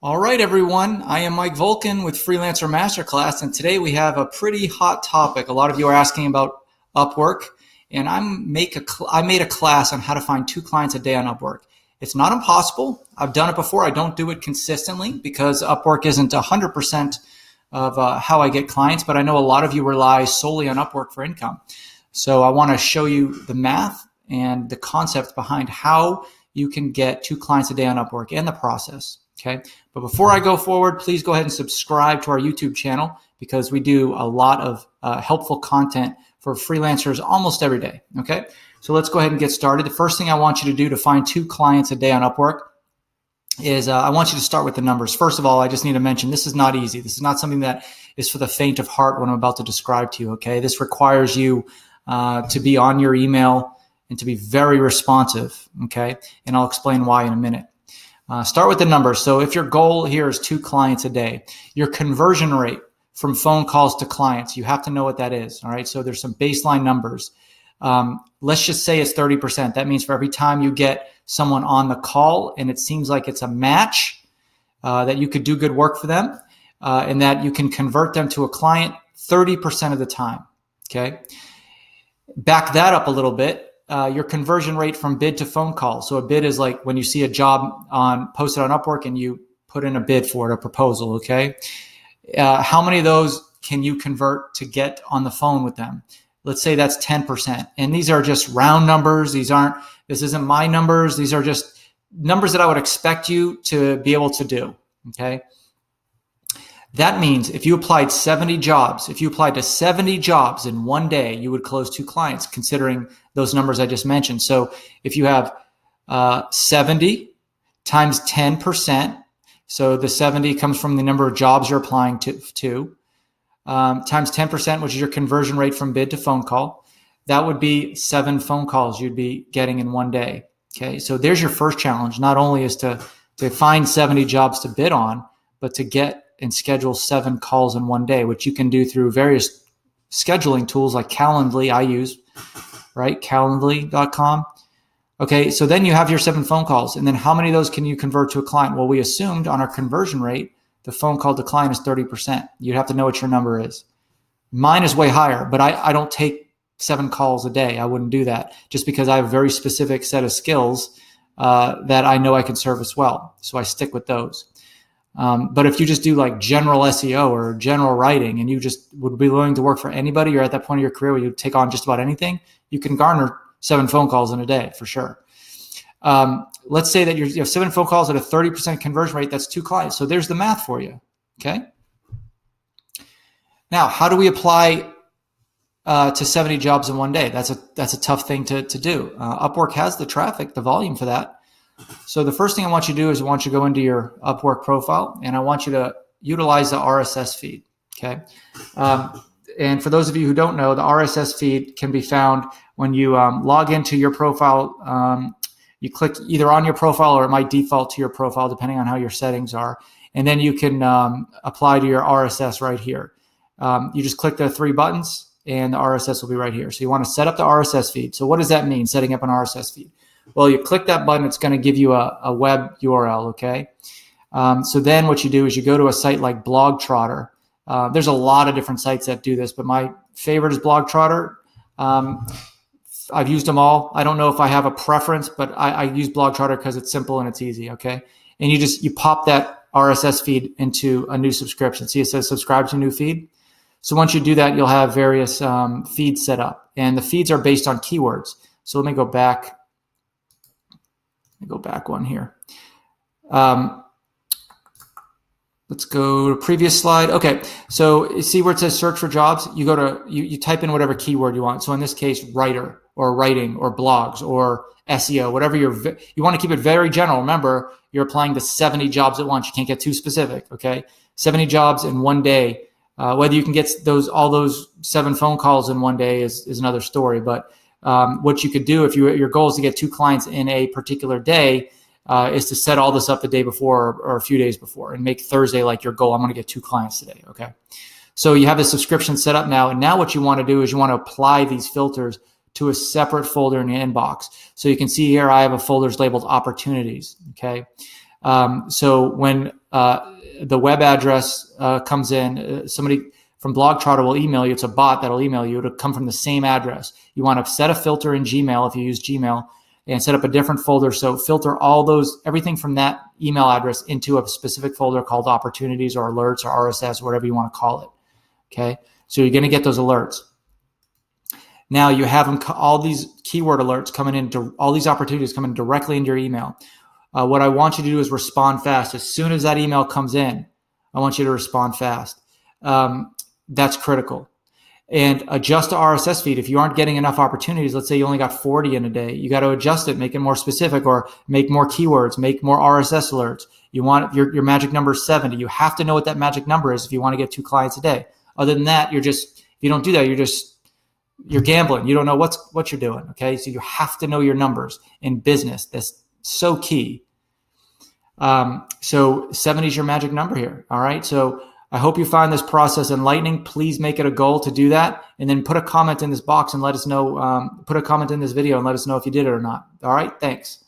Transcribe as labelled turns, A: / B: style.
A: All right, everyone. I am Mike Volkin with Freelancer Masterclass, and today we have a pretty hot topic. A lot of you are asking about Upwork, and I made a class on how to find 2 clients a day on Upwork. It's not impossible. I've done it before. I don't do it consistently because Upwork isn't 100% of how I get clients, but I know a lot of you rely solely on Upwork for income. So I want to show you the math and the concept behind how you can get 2 clients a day on Upwork and the process. Okay. But before I go forward, please go ahead and subscribe to our YouTube channel because we do a lot of helpful content for freelancers almost every day. Okay. So let's go ahead and get started. The first thing I want you to do to find 2 clients a day on Upwork is I want you to start with the numbers. First of all, I just need to mention this is not easy. This is not something that is for the faint of heart, what I'm about to describe to you. Okay. This requires you to be on your email and to be very responsive. Okay. And I'll explain why in a minute. Start with the numbers. So if your goal here is 2 clients a day, your conversion rate from phone calls to clients, you have to know what that is. All right. So there's some baseline numbers. Let's just say it's 30%. That means for every time you get someone on the call and it seems like it's a match, that you could do good work for them, and that you can convert them to a client 30% of the time. Okay. Back that up a little bit. Your conversion rate from bid to phone call. So a bid is like when you see a job posted on Upwork and you put in a bid for it, a proposal. Okay. How many of those can you convert to get on the phone with them? Let's say that's 10%. And these are just round numbers. This isn't my numbers. These are just numbers that I would expect you to be able to do. Okay. That means if you applied to 70 jobs in one day, you would close 2 clients, considering those numbers I just mentioned. So if you have 70 times 10%, so the 70 comes from the number of jobs you're applying to times 10%, which is your conversion rate from bid to phone call, that would be 7 phone calls you'd be getting in one day. Okay, so there's your first challenge. Not only is to find 70 jobs to bid on, but to get and schedule 7 calls in one day, which you can do through various scheduling tools like Calendly I use, right? Calendly.com. Okay, so then you have your 7 phone calls. And then how many of those can you convert to a client? Well, we assumed on our conversion rate, the phone call to client is 30%. You'd have to know what your number is. Mine is way higher, but I don't take 7 calls a day. I wouldn't do that just because I have a very specific set of skills that I know I can service well. So I stick with those. But if you just do like general SEO or general writing and you just would be willing to work for anybody, you're at that point of your career where you take on just about anything, you can garner 7 phone calls in a day for sure. Let's say that you have 7 phone calls at a 30% conversion rate. That's 2 clients. So there's the math for you. Okay. Now, how do we apply to 70 jobs in one day? That's a tough thing to do. Upwork has the traffic, the volume for that. So the first thing I want you to do is I want you to go into your Upwork profile and I want you to utilize the RSS feed. Okay. And for those of you who don't know, the RSS feed can be found when you log into your profile. You click either on your profile or it might default to your profile depending on how your settings are. And then you can apply to your RSS right here. You just click the 3 buttons and the RSS will be right here. So you want to set up the RSS feed. So what does that mean, setting up an RSS feed? Well, you click that button, it's going to give you a web URL, okay? So then what you do is you go to a site like Blogtrotter. There's a lot of different sites that do this, but my favorite is Blogtrotter. I've used them all. I don't know if I have a preference, but I use Blogtrotter because it's simple and it's easy, okay? And you pop that RSS feed into a new subscription. See, it says subscribe to new feed. So once you do that, you'll have various feeds set up. And the feeds are based on keywords. So let me go back. One here. Let's go to previous slide. Okay, so you see where it says search for jobs? You go to you type in whatever keyword you want. So in this case, writer or writing or blogs or SEO, whatever you want to keep it very general. Remember, you're applying to 70 jobs at once. You can't get too specific. Okay, 70 jobs in one day. Whether you can get all those 7 phone calls in one day is another story. But what you could do if your goal is to get 2 clients in a particular day is to set all this up the day before or a few days before and make Thursday like your goal. I'm going to get 2 clients today. Okay. So you have the subscription set up now. And now what you want to do is you want to apply these filters to a separate folder in your inbox. So you can see here, I have a folders labeled opportunities. Okay. So when the web address comes in, somebody from Blog Trotter will email you. It's a bot that'll email you. It'll come from the same address. You want to set a filter in Gmail if you use Gmail, and set up a different folder. So filter everything from that email address into a specific folder called opportunities or alerts or RSS, whatever you want to call it. Okay. So you're going to get those alerts. Now you have all these keyword alerts coming in, all these opportunities coming directly into your email. What I want you to do is respond fast. As soon as that email comes in, I want you to respond fast. That's critical. And adjust the RSS feed. If you aren't getting enough opportunities, let's say you only got 40 in a day, you got to adjust it, make it more specific, or make more keywords, make more RSS alerts. You want your magic number is 70. You have to know what that magic number is if you want to get 2 clients a day. Other than that, if you don't do that, you're gambling. You don't know what you're doing. Okay. So you have to know your numbers in business. That's so key. So 70 is your magic number here. All right. So I hope you find this process enlightening. Please make it a goal to do that. And then put a comment in this box and let us know, put a comment in this video and let us know if you did it or not. All right. Thanks.